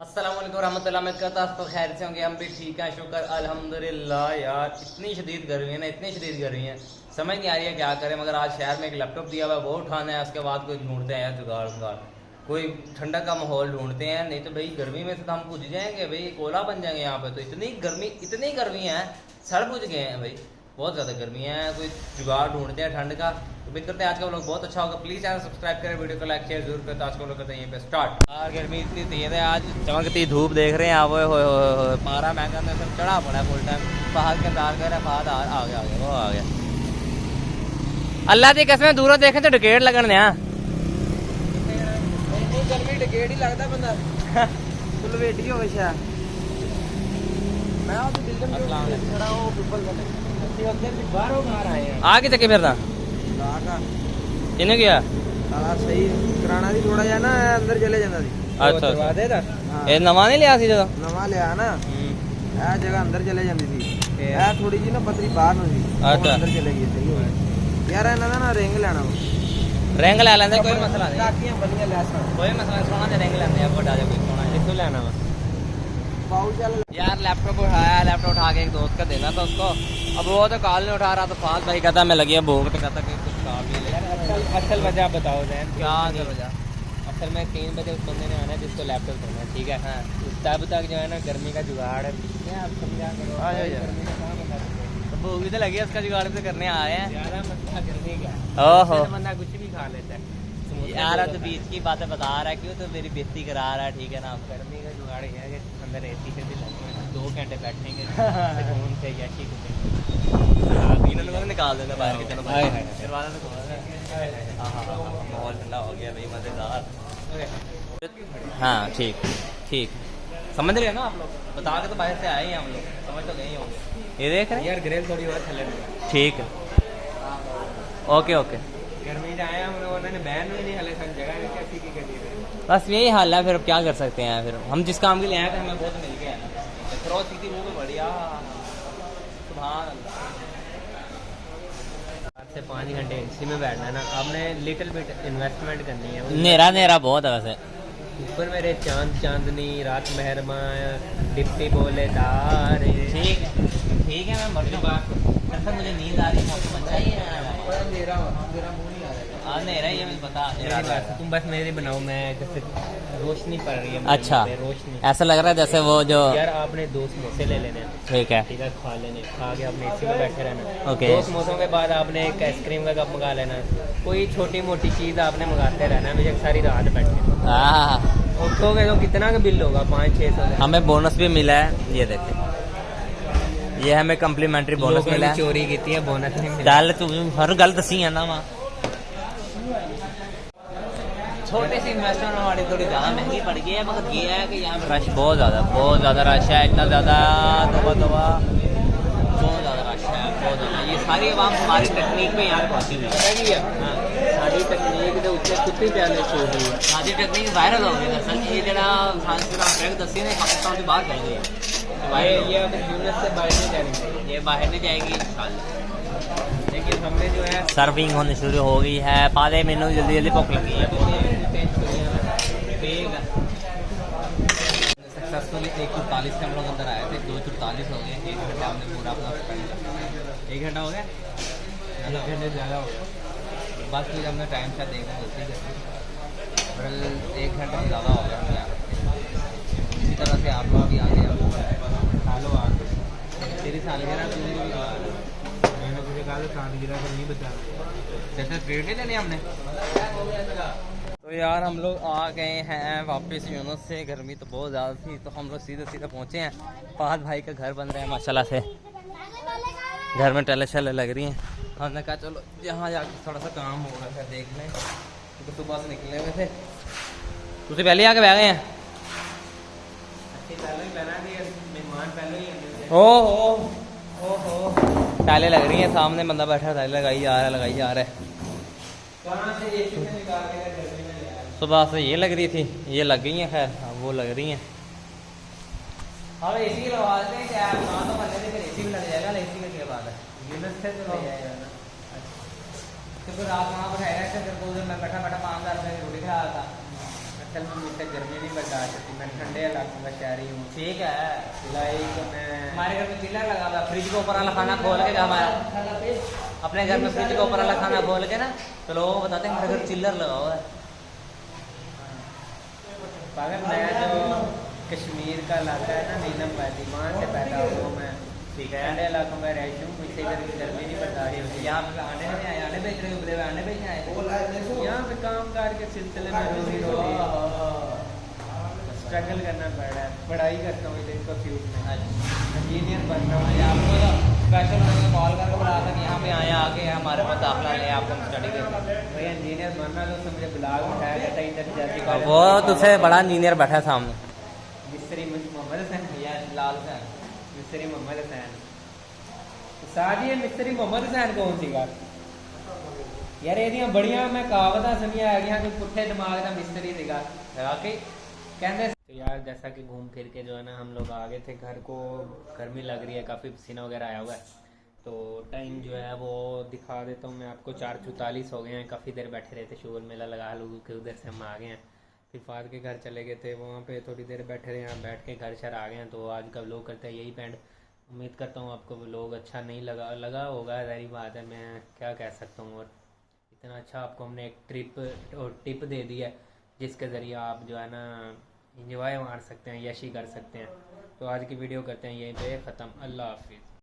अस्सलाम वालेकुम रहमतुल्लाहि वबरकातुहू। तो खैर से होंगे, हम भी ठीक है, शुक्र अल्हम्दुलिल्लाह। यार इतनी शदीद गर्मी है ना, इतनी शदीद गर्मी है, समझ नहीं आ रही है क्या करें। मगर आज शहर में एक लैपटॉप दिया हुआ है, वो उठाना है। उसके बाद कोई ढूंढते हैं यार जुगाड़ जुगाड़, कोई ठंडा का माहौल ढूंढते हैं। नहीं तो भाई गर्मी में से तो हम बुझ जाएंगे भाई, कोला बन जाएंगे यहाँ पे। तो इतनी गर्मी है, सड़ बुझ गए हैं भाई, बहुत ज़्यादा गर्मी है। कोई जुगाड़ ढूंढते हैं ठंड का। तो उम्मीद करते हैं आज का व्लॉग बहुत अच्छा होगा। प्लीज़ चैनल सब्सक्राइब करें, वीडियो को लाइक शेयर जरूर करें। तो आज का व्लॉग करते हैं यहीं पे स्टार्ट। यार गर्मी इतनी तेज है, आज चमकती धूप देख रहे हैं आप। हो पारा महंगा में सब चढ़ा पड़ा है फुल टाइम। बाहर के इंतजार कर रहे हैं, बाहर आ गया वो आ गया। अल्लाह की कसम दूरों देखें तो टिकेट लगन है। गर्मी टिकेट ही लगता बंदा फुल वेटी हो गया। मैं तो बिल्डिंग में खड़ा हूं, पीपल में अंदर भी बाहर हो बाहर आए हैं। आगे चक्के फिरदा लागा इन्हें क्या साला सही कराना दी थोड़ा जा ना अंदर चले जांदा सी। अच्छा करवा दे दा ये नवा नहीं लिया सी ਜਦੋਂ नवा लिया ना, ਇਹ जगह अंदर चले जांदी सी। ਇਹ थोड़ी जी ना पतली बाहर ਨੂੰ ਸੀ, अच्छा अंदर चले गई। सही हो गया यार, ਇਹਨਾਂ ਦਾ ਨਾ ਰਿੰਗ ਲੈਣਾ ਵਾ। ਰਿੰਗ ਲੈ ਲੈਂਦੇ, ਕੋਈ ਮਸਲਾ ਨਹੀਂ, ਟਾਕੀਆਂ ਬੰਨੀਆਂ ਲੈਸਾਂ ਕੋਈ ਮਸਲਾ ਨਹੀਂ। ਸੋਨਾ ਤੇ ਰਿੰਗ ਲੈਂਦੇ ਆ, ਵੱਡਾ ਜਿਹਾ ਕੋਈ सोना ਕਿੱਥੋਂ ਲੈਣਾ ਵਾ पाऊ चल। यार लैपटॉप उठाया, लैपटॉप उठा के एक दोस्त का देना था उसको। अब वो तो कॉल नहीं उठा रहा, तो फास्ट भाई कहता मैं लगी भूख, तो कहता कि कुछ काम ही ले। असल वजह बताओ जैन क्या असल वजह? असल में 3 बजे उस बंदे ने आना है जिसको लैपटॉप देना है, ठीक है। हाँ, तब तक जो है ना गर्मी का जुगाड़ है, आप समझा करो। आ जाओ यार। गर्मी का कहाँ बता सकते हैं? तो भूख भी तो लगी है, उसका जुगाड़ भी तो करने आए हैं। ज्यादा मसला गर्मी का है। ओहो इससे बंदा कुछ भी खा लेता है। यार अब तो बीच की बातें बता रहा है, क्यों तो मेरी बेइज्जती करा रहा है, ठीक है ना। गर्मी का जुगाड़ ये है कि अंदर एसी से भी लगे 2 घंटे बैठेंगे सुकून से यशी इन्होंने को निकाल देना बाहर के। चलो हाय हाय। फिर वाला तो खोल रहे हैं। हाँ, माहौल ठंडा हो गया भाई, मज़ेदार। हाँ ठीक ठीक, समझ रहे हैं ना आप लोग, बता के तो बाहर से आए हैं हम लोग, समझ तो गए ही होंगे। ये देख रहे हैं यार ग्रिल थोड़ी और थले ठीक है, ओके ओके। गर्मी से आए हम लोगों ने बैन भी नहीं हले सन जगह में कैसी की कर दी। बस यही हाल है, फिर अब क्या कर सकते हैं। फिर हम जिस काम के लिए आए थे हमें बहुत मिल गया है। क्रॉस की वो भी बढ़िया, सुभान अल्लाह। 4 से 5 घंटे एसी में बैठना है ना, आपने लिटिल बिट इन्वेस्टमेंट करनी है। नेरा नेरा बहुत है वैसे। ऊपर मेरे चांद चांदनी रात मेहरमा डिप्टी बोले तारे। ठीक ठीक है, मैं मर जाऊँ। सर मुझे नींद आ रही है, आपको बच्चा ही है। मेरा मुंह नहीं आ रहा। अंधेरा ही है, मुझे पता अंधेरा मेरी है। बात तुम बस मेरी बनाओ, मैं जैसे रोशनी पड़ रही है मेरे अच्छा, मुंह पे, रोशनी। ऐसा लग रहा है जैसे वो जो यार आपने 2 समोसे ले लेने हैं, ठीक है ठीक है, खा लेने, खा के अपने एसी में बैठे रहना। ओके। 2 समोसों के बाद आपने एक आइसक्रीम का कप मंगा लेना। कोई छोटी मोटी चीज़ आपने मंगाते रहना है, मुझे सारी रात बैठे। हाँ, उठोगे तो कितना का बिल होगा? 500-600। हमें बोनस भी मिला है, ये देखें, ये हमें कम्प्लीमेंट्री बोनस मिला है। चोरी की है, बोनस नहीं मिला। चल तू हर गल दसी है ना वहाँ। छोटी सी इन्वेस्टमेंट हमारी थोड़ी ज़्यादा महंगी पड़ गई है, मगर ये है कि यहाँ पे रश बहुत ज़्यादा रश है। इतना ज़्यादा बहुत ज़्यादा रश है, बहुत ज़्यादा। ये सारी आवाम हमारी तकनीक में यहाँ पहुँची हुई है। हाँ, सारी तकनीक के उत्ते कुत्ते प्याले छोड़ दी है। सारी तकनीक वायरल हो गई दरअसल। ये जरा ट्रैक दसी ने पाकिस्तान से बाहर गई है, ये अब यूनिट से बाहर नहीं जाएंगे, ये बाहर नहीं जाएगी इंशाल्लाह। लेकिन हमने जो है सर्विंग होनी शुरू हो गई है। पाले मैनू जल्दी जल्दी भुख लगी है। सक्सेसफुली 1:40 से हम लोग अंदर आए थे, 2:40 हो गए। 1 घंटा हमने पूरा अपना स्पेंड किया। 1 घंटा हो गया, 1 घंटे ज़्यादा हो गया। बस फिर हमने टाइम शायद देखना गलती कर, पर 1 घंटा से ज़्यादा हो गया हमें यहाँ पे। इसी तरह से आप लोग भी आ गए। खा लो आप, तेरी सालगिरह मैंने तुझे कहा था सालगिरह को नहीं बता। जैसे ट्रेड नहीं लेनी हमने। तो यार हम लोग आ गए हैं वापस यूनुस से। गर्मी तो बहुत ज़्यादा थी, तो हम लोग सीधे सीधे पहुँचे हैं। फहद भाई का घर बन रहा है माशाल्लाह से, घर में टैले शैले लग रही हैं। हमने कहा चलो यहाँ जाके थोड़ा सा काम हो रहा है देख लें, तो सुबह से निकले हुए थे। तुझे पहले आके बह गए हैं? मेहमान पहले ही ओहो टैले लग रही हैं, सामने बंदा बैठा है, टैले लगाई जा रहा है। कहाँ से एसी से निकाल के गर्मी में ले आए? सुबह से ये लग रही थी, ये लग गई हैं, खैर अब वो लग रही हैं। अब एसी लगवा देते हैं क्या? ना तो बनने से फिर एसी भी लग जाएगा, एसी का क्या बात है। यूनिट से तो ले जाएगा ना। तो फिर रात वहाँ पर है, फिर मैं बैठा 5,000 रुपये की रोटी खा रहा था। असल में मुझसे गर्मी नहीं बर्दाश्त होती, मैं ठंडे इलाकों का शहरी हूँ। ठीक है, लाइक मैं हमारे घर में चिल्लर लगा हुआ है, फ्रिज के ऊपर वाला खाना खोल के हमारा अपने घर में फ्रिज के ऊपर वाला खाना खोल के ना तो लोगों को बताते हैं हमारे घर चिल्लर लगा हुआ है। पागल, मैं जो कश्मीर का इलाका है ना, नीलम वैली, वहाँ से पैदा हुआ मैं। ठीक है, ठंडे इलाकों में रहती हूँ, मुझसे इधर की गर्मी नहीं बर्दाश्त होती। यहाँ पे आने नहीं आए, आने बेच रहे हो, बड़े आने बेचने आए यहाँ पे काम कार के सिलसिले में रोजी रोटी स्ट्रगल करना पड़ रहा है। पढ़ाई करता हूँ इलेक्ट्रो फील्ड में, इंजीनियर बन रहा हूँ। आपको तो स्पेशल उन्होंने कॉल करके बुलाया था कि यहाँ पे आए, आके हमारे पास दाखिला ले, आपको हम स्टडी करें। भैया इंजीनियर बनना तो मुझे ब्लॉग उठाया कहता है इधर जाके कर। वो तुझसे बड़ा इंजीनियर बैठा सामने, मिस्त्री मोहम्मद हसैन भैया, लाल से मिस्त्री मोहम्मद हसैन। साथ ही मिस्त्री मोहम्मद हसैन कौन सी गल यार, एदियां बड़ियां मैं कहावतां सुनिया है कि पुट्ठे दिमाग का मिस्त्री सीगा कहते। तो यार जैसा कि घूम फिर के जो है ना हम लोग आ गए थे घर को, गर्मी लग रही है, काफ़ी पसीना वगैरह आया हुआ है। तो टाइम जो है वो दिखा देता हूँ मैं आपको, 4:44 हो गए हैं। काफ़ी देर बैठे रहे थे, शोर मेला लगा लोगों के, उधर से हम आ गए हैं। फिर फाद के घर चले गए थे, वहाँ पे थोड़ी देर बैठे रहे, यहाँ बैठ के घर शर आ गए हैं। तो आज का व्लॉग करते हैं यही पेंड। उम्मीद करता हूँ आपको व्लॉग अच्छा नहीं लगा होगा, ज़ाहिर बात है, मैं क्या कह सकता हूँ। और इतना अच्छा आपको हमने एक टिप दे दी है जिसके ज़रिए आप जो है ना इंजॉय मार सकते हैं, यशी कर सकते हैं। तो आज की वीडियो करते हैं यहीं पे ख़त्म। अल्लाह हाफिज़।